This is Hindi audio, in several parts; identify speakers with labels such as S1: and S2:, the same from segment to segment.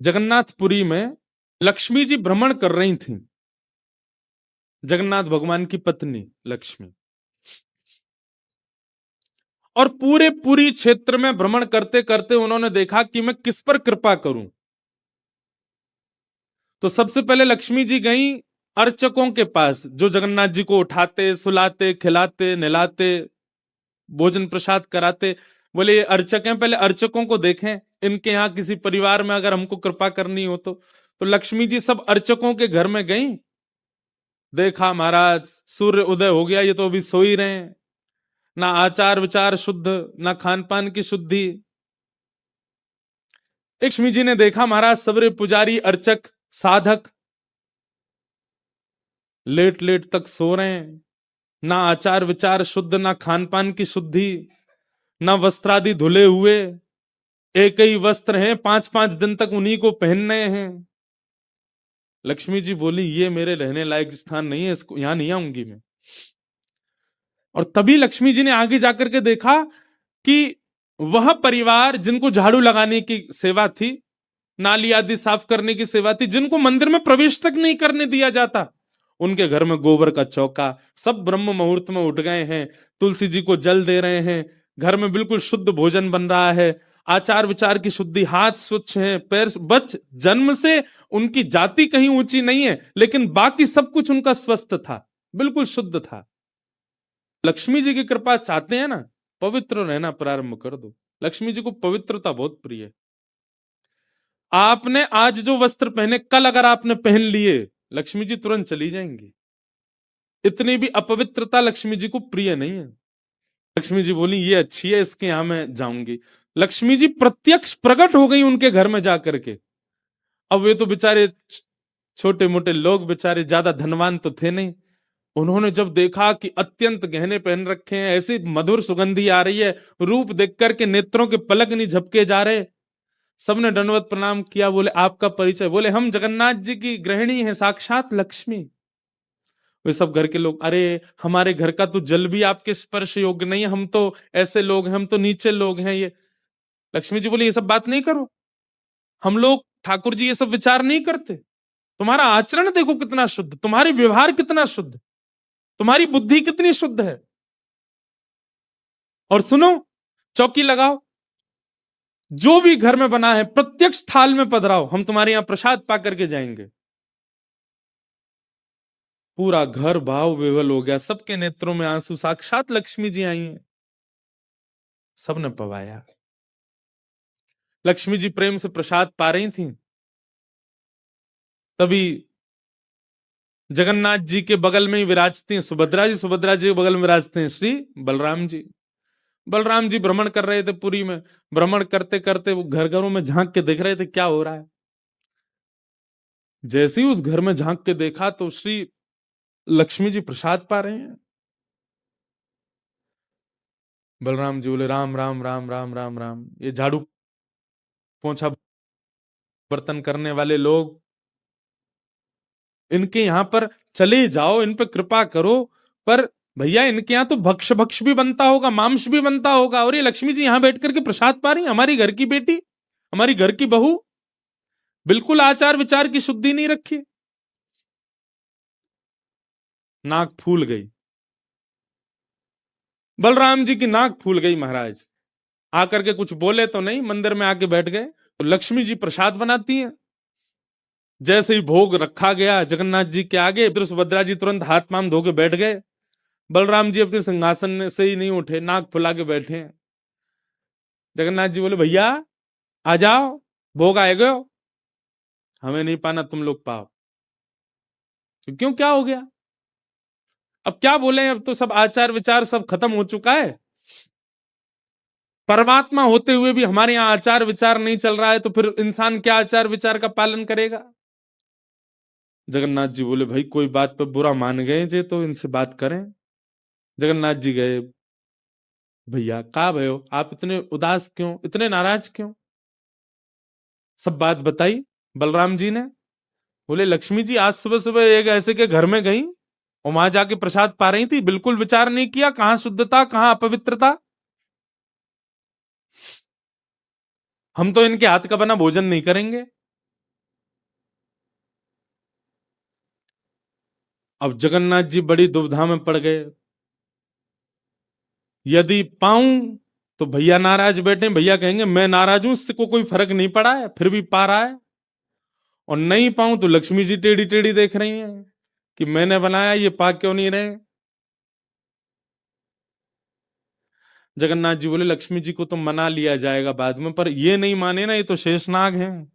S1: जगन्नाथपुरी में लक्ष्मी जी भ्रमण कर रही थीं। जगन्नाथ भगवान की पत्नी लक्ष्मी, और पूरे पूरी क्षेत्र में भ्रमण करते करते उन्होंने देखा कि मैं किस पर कृपा करूं। तो सबसे पहले लक्ष्मी जी गई अर्चकों के पास, जो जगन्नाथ जी को उठाते, सुलाते, खिलाते, नहलाते, भोजन प्रसाद कराते। बोले ये अर्चक हैं, पहले अर्चकों को देखें, इनके यहाँ किसी परिवार में अगर हमको कृपा करनी हो तो लक्ष्मी जी सब अर्चकों के घर में गई। देखा महाराज सूर्य उदय हो गया, ये तो अभी सो ही रहे हैं, ना आचार विचार शुद्ध, ना खान पान की शुद्धि। लक्ष्मी जी ने देखा महाराज सबरे पुजारी, अर्चक, साधक लेट लेट तक सो रहे हैं, ना आचार विचार शुद्ध, ना खान पान की शुद्धि, ना वस्त्रादि धुले हुए, एक ही वस्त्र हैं, 5-5 दिन तक उन्हीं को पहनने हैं। लक्ष्मी जी बोली ये मेरे रहने लायक स्थान नहीं है, इसको यहां नहीं आऊंगी मैं। और तभी लक्ष्मी जी ने आगे जाकर के देखा कि वह परिवार जिनको झाड़ू लगाने की सेवा थी, नाली आदि साफ करने की सेवा थी, जिनको मंदिर में प्रवेश तक नहीं करने दिया जाता, उनके घर में गोबर का चौका, सब ब्रह्म मुहूर्त में उठ गए हैं, तुलसी जी को जल दे रहे हैं, घर में बिल्कुल शुद्ध भोजन बन रहा है, आचार विचार की शुद्धि, हाथ स्वच्छ हैं, पैर बच जन्म से उनकी जाति कहीं ऊंची नहीं है, लेकिन बाकी सब कुछ उनका स्वस्थ था, बिल्कुल शुद्ध था। लक्ष्मी जी की कृपा चाहते हैं ना, पवित्र रहना प्रारंभ कर दो। लक्ष्मी जी को पवित्रता बहुत प्रिय है। आपने आज जो वस्त्र पहने, कल अगर आपने पहन लिए, लक्ष्मी जी तुरंत चली जाएंगी। इतनी भी अपवित्रता लक्ष्मी जी को प्रिय नहीं है। लक्ष्मी जी बोली ये अच्छी है, इसके यहां मैं जाऊंगी। लक्ष्मी जी प्रत्यक्ष प्रकट हो गई उनके घर में जाकर के। अब वे तो बेचारे छोटे मोटे लोग, बेचारे ज्यादा धनवान तो थे नहीं। उन्होंने जब देखा कि अत्यंत गहने पहन रखे हैं, ऐसी मधुर सुगंधी आ रही है, रूप देख करके नेत्रों के पलक नहीं झपके जा रहे, सबने दंडवत प्रणाम किया। बोले आपका परिचय? बोले हम जगन्नाथ जी की गृहिणी हैं, साक्षात लक्ष्मी। वे सब घर के लोग, अरे हमारे घर का तो जल भी आपके स्पर्श योग्य नहीं है, हम तो ऐसे लोग हैं, हम तो नीचे लोग हैं। ये लक्ष्मी जी बोली ये सब बात नहीं करो, हम लोग ठाकुर जी ये सब विचार नहीं करते। तुम्हारा आचरण देखो कितना शुद्ध, तुम्हारे व्यवहार कितना शुद्ध, तुम्हारी बुद्धि कितनी शुद्ध है। और सुनो, चौकी लगाओ, जो भी घर में बना है प्रत्यक्ष थाल में पधराओ, हम तुम्हारे यहां प्रसाद पा करके जाएंगे। पूरा घर भाव विवल हो गया, सबके नेत्रों में आंसू, साक्षात लक्ष्मी जी आई हैं। सबने पवाया। लक्ष्मी जी प्रेम से प्रसाद पा रही थी, तभी जगन्नाथ जी के बगल में ही विराजती हैं सुभद्रा जी, सुभद्रा जी के बगल में विराजते हैं श्री बलराम जी। बलराम जी भ्रमण कर रहे थे पुरी में, भ्रमण करते करते वो घर घरों में झांक के देख रहे थे क्या हो रहा है। जैसे ही उस घर में झांक के देखा तो श्री लक्ष्मी जी प्रसाद पा रहे हैं। बलराम जी बोले राम राम राम राम राम राम, ये झाड़ू पोंछा बर्तन करने वाले लोग, इनके यहां पर चले जाओ, इन पे कृपा करो। पर भैया इनके यहाँ तो भक्ष भक्ष भी बनता होगा, मांस भी बनता होगा, और ये लक्ष्मी जी यहां बैठ करके प्रसाद पा रही, हमारी घर की बेटी, हमारी घर की बहू, बिल्कुल आचार विचार की शुद्धि नहीं रखी। नाक फूल गई, बलराम जी की नाक फूल गई महाराज। आकर के कुछ बोले तो नहीं, मंदिर में आके बैठ गए। तो लक्ष्मी जी प्रसाद बनाती हैं। जैसे ही भोग रखा गया जगन्नाथ जी के आगे, इधर सुभद्रा जी तुरंत हाथ पांव धो के बैठ गए। बलराम जी अपने सिंहासन से ही नहीं उठे, नाक फुला के बैठे हैं। जगन्नाथ जी बोले भैया आ जाओ, भोग आएगा, हमें नहीं पाना, तुम लोग पाओ। तो क्यों, क्या हो गया? अब क्या बोले, अब तो सब आचार विचार सब खत्म हो चुका है। परमात्मा होते हुए भी हमारे यहाँ आचार विचार नहीं चल रहा है, तो फिर इंसान क्या आचार विचार का पालन करेगा? जगन्नाथ जी बोले भाई कोई बात पे बुरा मान गए जे, तो इनसे बात करें। जगन्नाथ जी गए, भैया कहा भयो, आप इतने उदास क्यों, इतने नाराज क्यों? सब बात बताई बलराम जी ने। बोले लक्ष्मी जी आज सुबह सुबह एक ऐसे के घर में गई और वहां जाके प्रसाद पा रही थी, बिल्कुल विचार नहीं किया, कहां शुद्धता कहां अपवित्रता। हम तो इनके हाथ का बना भोजन नहीं करेंगे। अब जगन्नाथ जी बड़ी दुविधा में पड़ गए। यदि पाऊं तो भैया नाराज बैठे, भैया कहेंगे मैं नाराज हूं, इससे को कोई फर्क नहीं पड़ा है, फिर भी पा रहा है। और नहीं पाऊं तो लक्ष्मी जी टेढ़ी टेढ़ी देख रही हैं कि मैंने बनाया, ये पा क्यों नहीं रहे। जगन्नाथ जी बोले लक्ष्मी जी को तो मना लिया जाएगा बाद में, पर ये नहीं माने ना, ये तो शेषनाग हैं,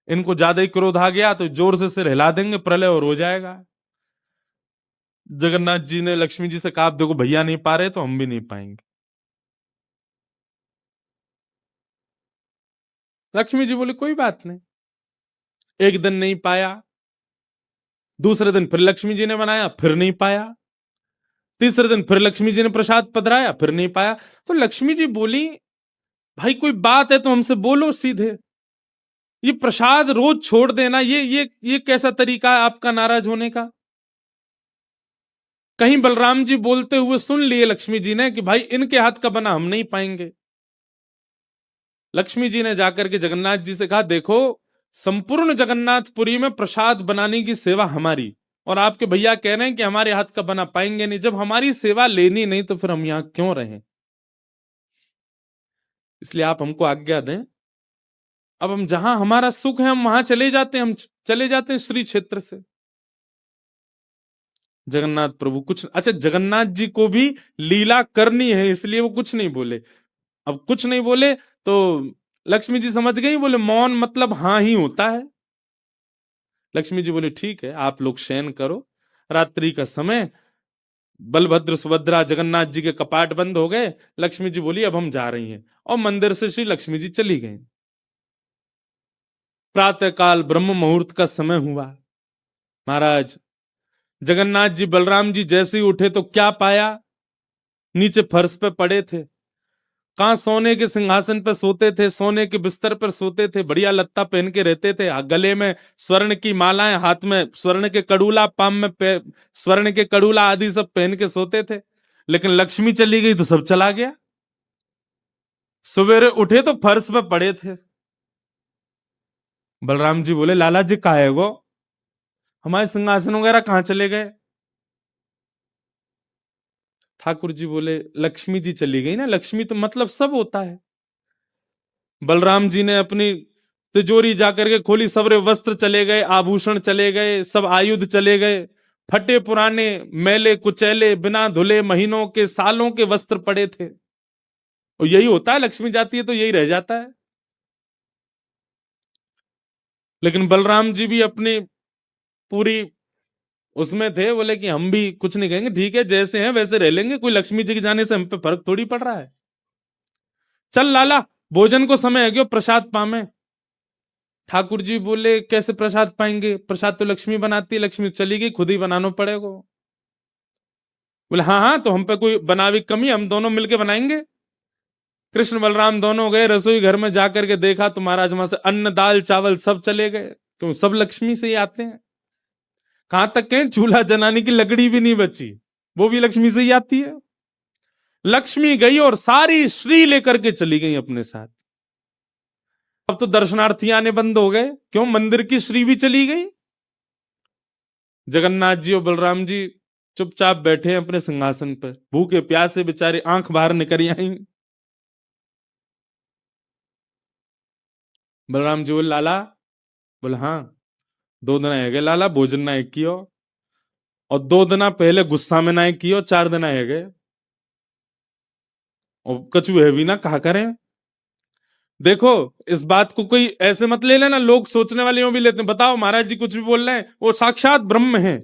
S1: इनको ज्यादा ही क्रोध आ गया तो जोर से सिर हिला देंगे, प्रलय और हो जाएगा। जगन्नाथ जी ने लक्ष्मी जी से कहा देखो भैया नहीं पा रहे तो हम भी नहीं पाएंगे। लक्ष्मी जी बोले कोई बात नहीं। एक दिन नहीं पाया, दूसरे दिन फिर लक्ष्मी जी ने बनाया, फिर नहीं पाया, तीसरे दिन फिर लक्ष्मी जी ने प्रसाद पधराया, फिर नहीं पाया। तो लक्ष्मी जी बोली भाई कोई बात है तो हमसे बोलो सीधे, ये प्रसाद रोज छोड़ देना, ये कैसा तरीका है आपका नाराज होने का। कहीं बलराम जी बोलते हुए सुन लिए लक्ष्मी जी ने कि भाई इनके हाथ का बना हम नहीं पाएंगे। लक्ष्मी जी ने जाकर के जगन्नाथ जी से कहा देखो संपूर्ण जगन्नाथपुरी में प्रसाद बनाने की सेवा हमारी, और आपके भैया कह रहे हैं कि हमारे हाथ का बना पाएंगे नहीं, जब हमारी सेवा लेनी नहीं तो फिर हम यहां क्यों रहें, इसलिए आप हमको आज्ञा दें। अब हम जहां हमारा सुख है हम वहां चले जाते हैं, हम चले जाते हैं श्री क्षेत्र से। जगन्नाथ प्रभु कुछ, अच्छा जगन्नाथ जी को भी लीला करनी है इसलिए वो कुछ नहीं बोले। अब कुछ नहीं बोले तो लक्ष्मी जी समझ गई, बोले मौन मतलब हाँ ही होता है। लक्ष्मी जी बोले ठीक है आप लोग शयन करो, रात्रि का समय, बलभद्र सुभद्रा जगन्नाथ जी के कपाट बंद हो गए। लक्ष्मी जी बोली अब हम जा रही हैं, और मंदिर से श्री लक्ष्मी जी चली गई। प्रातः काल ब्रह्म मुहूर्त का समय हुआ। महाराज जगन्नाथ जी बलराम जी जैसे ही उठे तो क्या पाया, नीचे फर्श पे पड़े थे। कहां सोने के सिंहासन पर सोते थे, सोने के बिस्तर पर सोते थे, बढ़िया लत्ता पहन के रहते थे, गले में स्वर्ण की मालाएं, हाथ में स्वर्ण के कड़ूला, पाम में स्वर्ण के कड़ूला आदि सब पहन के सोते थे। लेकिन लक्ष्मी चली गई तो सब चला गया। सवेरे उठे तो फर्श पे पड़े थे। बलराम जी बोले लाला जी कहा है वो, हमारे सिंहासन वगैरह कहां चले गए। ठाकुर जी बोले लक्ष्मी जी चली गई ना, लक्ष्मी तो मतलब सब होता है। बलराम जी ने अपनी तिजोरी जाकर के खोली, सबरे वस्त्र चले गए, आभूषण चले गए, सब आयुध चले गए, फटे पुराने मैले कुचैले बिना धुले महीनों के सालों के वस्त्र पड़े थे। और यही होता है, लक्ष्मी जाती है तो यही रह जाता है। लेकिन बलराम जी भी अपनी पूरी उसमें थे, बोले कि हम भी कुछ नहीं कहेंगे, ठीक है जैसे हैं वैसे रह लेंगे, कोई लक्ष्मी जी के जाने से हम पे फर्क थोड़ी पड़ रहा है। चल लाला भोजन को समय है, क्यों प्रसाद पामे। ठाकुर जी बोले कैसे प्रसाद पाएंगे, प्रसाद तो लक्ष्मी बनाती है, लक्ष्मी चली गई खुद ही बनाना पड़ेगा। बोले हाँ हाँ तो हम पे कोई बनावी कमी, हम दोनों मिलके बनाएंगे। कृष्ण बलराम दोनों गए रसोई घर में, जाकर के देखा तो महाराज वहां से अन्न दाल चावल सब चले गए, क्यों सब लक्ष्मी से ही आते हैं। कहां तक कहें चूल्हा जलाने की लकड़ी भी नहीं बची, वो भी लक्ष्मी से ही आती है। लक्ष्मी गई और सारी श्री लेकर के चली गई अपने साथ। अब तो दर्शनार्थी आने बंद हो गए, क्यों मंदिर की श्री भी चली गई। जगन्नाथ जी और बलराम जी चुपचाप बैठे हैं अपने सिंहासन पर, भूखे प्यासे बेचारे आंख बाहर निकल आई। बलराम जी बोले लाला, बोले हाँ 2 दिन है गए लाला, भोजन ना एक कियो, और 2 दिन पहले गुस्सा में ना कियो, 4 दिन है गए, और कछु है भी ना कहा करें। देखो इस बात को कोई ऐसे मत ले लेना, लोग सोचने वाले यूं भी लेते हैं, बताओ महाराज जी कुछ भी बोल रहे हैं, वो साक्षात ब्रह्म है,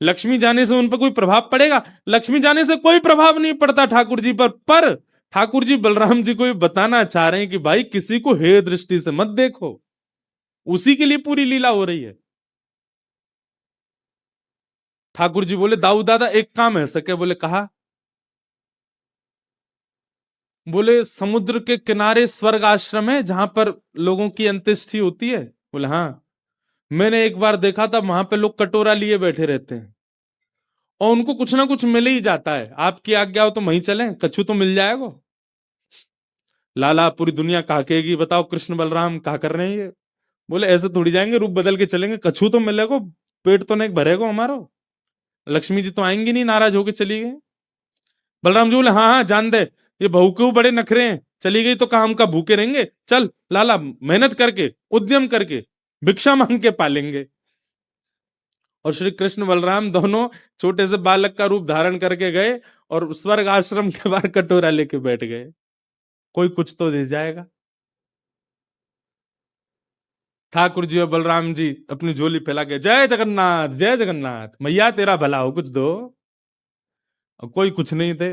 S1: लक्ष्मी जाने से उन पर कोई प्रभाव पड़ेगा, लक्ष्मी जाने से कोई प्रभाव नहीं पड़ता ठाकुर जी पर ठाकुर जी बलराम जी को ये बताना चाह रहे हैं कि भाई किसी को हे दृष्टि से मत देखो, उसी के लिए पूरी लीला हो रही है। ठाकुर जी बोले दाऊ दादा एक काम है सके, बोले कहा। बोले समुद्र के किनारे स्वर्ग आश्रम है जहां पर लोगों की अंत्येष्टि होती है। बोले हाँ, मैंने एक बार देखा था वहां पे लोग कटोरा लिए बैठे रहते हैं और उनको कुछ ना कुछ मिल ही जाता है, आपकी आज्ञा हो तो वहीं चलें, कछु तो मिल जाएगा। लाला पूरी दुनिया कहा कहेगी बताओ कृष्ण बलराम कहा कर रहे हैं ये। बोले ऐसे थोड़ी जाएंगे, रूप बदल के चलेंगे, कछु तो मिलेगा, पेट तो नहीं भरेगा हमारा। लक्ष्मी जी तो आएंगी नहीं, नाराज होके चली गई। बलराम जी बोले हाँ हाँ जान दे, ये बहू के बड़े नखरे हैं, चली गई तो कहा हम का भूखे रहेंगे, चल लाला मेहनत करके उद्यम करके भिक्षा मांग के पालेंगे। और श्री कृष्ण बलराम दोनों छोटे से बालक का रूप धारण करके गए और स्वर्ग आश्रम के बाहर कटोरा लेके बैठ गए, कोई कुछ तो दे जाएगा। ठाकुर जी और बलराम जी अपनी झोली फैला के जय जगन्नाथ जय जगन्नाथ, मैया तेरा भला हो कुछ दो। और कोई कुछ नहीं थे।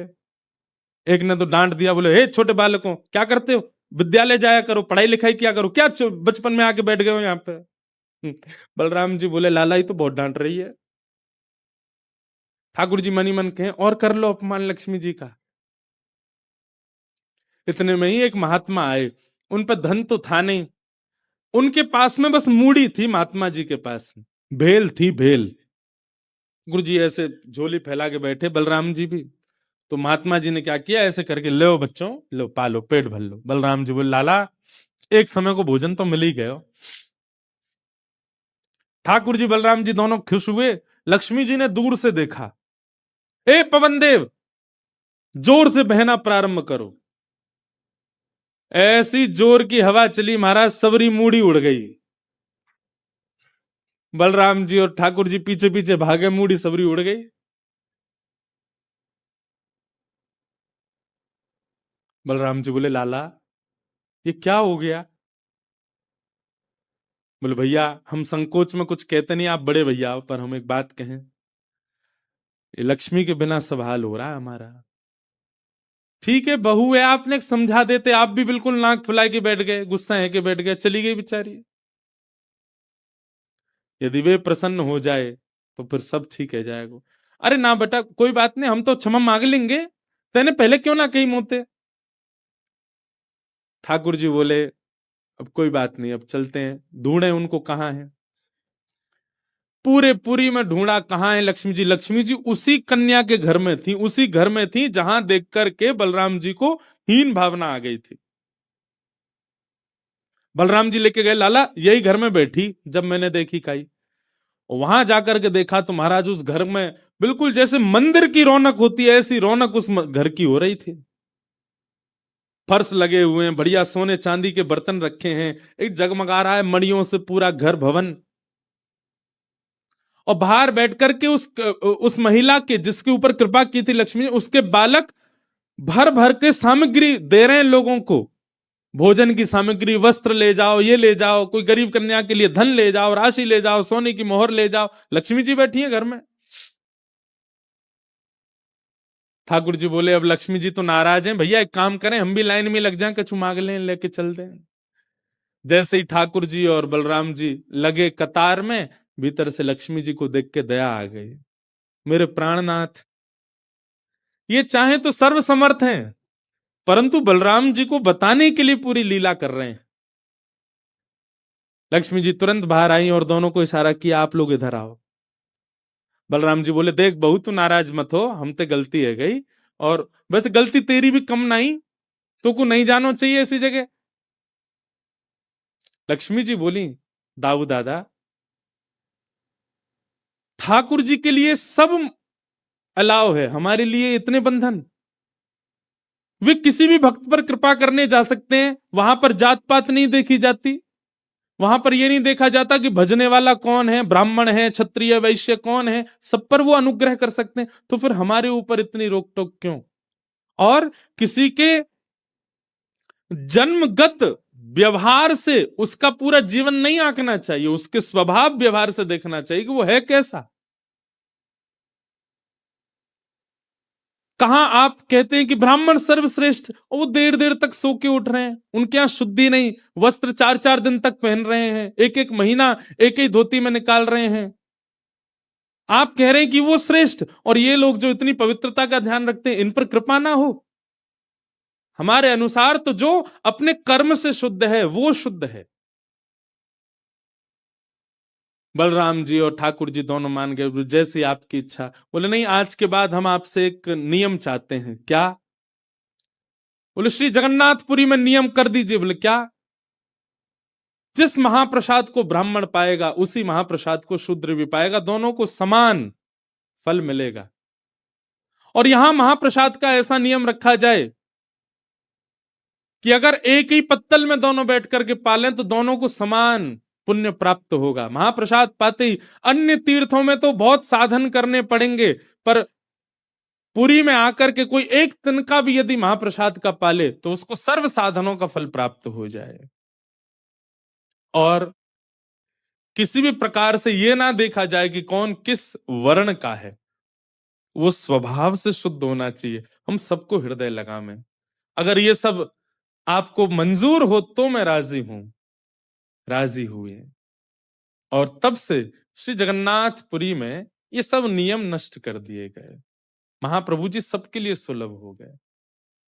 S1: एक ने तो डांट दिया, बोले हे छोटे बालकों क्या करते हो, विद्यालय जाया करो, पढ़ाई लिखाई किया करो, क्या बचपन में आके बैठ गए हो यहाँ पे। बलराम जी बोले लाला ही तो बहुत डांट रही है। ठाकुर जी मनी मन कहे और कर लो अपमान लक्ष्मी जी का। इतने में ही एक महात्मा आए, उन पर धन तो था नहीं, उनके पास में बस मूड़ी थी, महात्मा जी के पास में भेल थी, भेल। गुरु जी ऐसे झोली फैला के बैठे, बलराम जी भी। तो महात्मा जी ने क्या किया, ऐसे करके लो बच्चों लो पालो पेट भर लो। बलराम जी बोले लाला एक समय को भोजन तो मिल ही गयो। ठाकुर जी बलराम जी दोनों खुश हुए। लक्ष्मी जी ने दूर से देखा, ए पवन देव जोर से बहना प्रारंभ करो। ऐसी जोर की हवा चली महाराज, सबरी मूड़ी उड़ गई। बलराम जी और ठाकुर जी पीछे पीछे भागे, मूड़ी सबरी उड़ गई। बलराम जी बोले लाला ये क्या हो गया। बोले भैया हम संकोच में कुछ कहते नहीं, आप बड़े भैया हो, पर हम एक बात कहें, ये लक्ष्मी के बिना सब हाल हो रहा है हमारा। ठीक है बहू है, आपने समझा देते, आप भी बिल्कुल नाक फुला के बैठ गए, गुस्सा है के बैठ गए, चली गई बेचारी। यदि वे प्रसन्न हो जाए तो फिर सब ठीक है जाएगा। अरे ना बेटा कोई बात नहीं, हम तो क्षमा मांग लेंगे, तेने पहले क्यों ना कही मोते। ठाकुर जी बोले अब कोई बात नहीं, अब चलते हैं, ढूंढे उनको कहाँ है। पूरे पुरी में ढूंढा, कहाँ है लक्ष्मी जी। लक्ष्मी जी उसी कन्या के घर में थी, उसी घर में थी जहां देख करके बलराम जी को हीन भावना आ गई थी। बलराम जी लेके गए, लाला यही घर में बैठी जब मैंने देखी काई। वहां जाकर के देखा तो महाराज उस घर में बिल्कुल जैसे मंदिर की रौनक होती है, ऐसी रौनक उस घर की हो रही थी। फर्श लगे हुए हैं, बढ़िया सोने चांदी के बर्तन रखे हैं, एक जगमगा रहा है मणियों से पूरा घर भवन। और बाहर बैठ करके उस महिला के जिसके ऊपर कृपा की थी लक्ष्मी, उसके बालक भर भर के सामग्री दे रहे हैं लोगों को, भोजन की सामग्री, वस्त्र ले जाओ, ये ले जाओ, कोई गरीब कन्या के लिए धन ले जाओ, राशि ले जाओ, सोने की मोहर ले जाओ। लक्ष्मी जी बैठी है घर में। ठाकुर जी बोले अब लक्ष्मी जी तो नाराज हैं, भैया एक काम करें हम भी लाइन में लग जाएं, कछु मांग लें लेके चल दें। जैसे ही ठाकुर जी और बलराम जी लगे कतार में, भीतर से लक्ष्मी जी को देख के दया आ गई। मेरे प्राणनाथ ये चाहे तो सर्वसमर्थ हैं, परंतु बलराम जी को बताने के लिए पूरी लीला कर रहे हैं। लक्ष्मी जी तुरंत बाहर आई और दोनों को इशारा किया आप लोग इधर आओ। बलराम जी बोले देख बहू तू नाराज मत हो, हम ते गलती है गई, और वैसे गलती तेरी भी कम नहीं, तो को नहीं जानो चाहिए ऐसी जगह। लक्ष्मी जी बोली दाऊ दादा ठाकुर जी के लिए सब अलाव है, हमारे लिए इतने बंधन। वे किसी भी भक्त पर कृपा करने जा सकते हैं, वहां पर जात पात नहीं देखी जाती, वहां पर यह नहीं देखा जाता कि भजने वाला कौन है, ब्राह्मण है क्षत्रिय वैश्य कौन है, सब पर वो अनुग्रह कर सकते हैं। तो फिर हमारे ऊपर इतनी रोक टोक क्यों। और किसी के जन्मगत व्यवहार से उसका पूरा जीवन नहीं आंकना चाहिए, उसके स्वभाव व्यवहार से देखना चाहिए कि वो है कैसा। कहां आप कहते हैं कि ब्राह्मण सर्वश्रेष्ठ, और वो देर देर तक सो के उठ रहे हैं, उनके यहां शुद्धि नहीं, वस्त्र 4-4 दिन तक पहन रहे हैं, एक एक महीना एक ही धोती में निकाल रहे हैं। आप कह रहे हैं कि वो श्रेष्ठ, और ये लोग जो इतनी पवित्रता का ध्यान रखते हैं इन पर कृपा ना हो। हमारे अनुसार तो जो अपने कर्म से शुद्ध है वो शुद्ध है। बलराम जी और ठाकुर जी दोनों मान गए, जैसी आपकी इच्छा। बोले नहीं आज के बाद हम आपसे एक नियम चाहते हैं। क्या। बोले श्री जगन्नाथपुरी में नियम कर दीजिए। बोले क्या। जिस महाप्रसाद को ब्राह्मण पाएगा उसी महाप्रसाद को शूद्र भी पाएगा, दोनों को समान फल मिलेगा। और यहां महाप्रसाद का ऐसा नियम रखा जाए कि अगर एक ही पत्तल में दोनों बैठ करके पालें तो दोनों को समान पुण्य प्राप्त होगा। महाप्रसाद पाते ही, अन्य तीर्थों में तो बहुत साधन करने पड़ेंगे, पर पुरी में आकर के कोई एक तिनका भी यदि महाप्रसाद का पाले तो उसको सर्व साधनों का फल प्राप्त हो जाए। और किसी भी प्रकार से यह ना देखा जाए कि कौन किस वर्ण का है, वो स्वभाव से शुद्ध होना चाहिए। हम सबको हृदय लगावें। अगर ये सब आपको मंजूर हो तो मैं राजी हूं। राजी हुए और तब से श्री जगन्नाथपुरी में ये सब नियम नष्ट कर दिए गए। महाप्रभु जी सबके लिए सुलभ हो गए।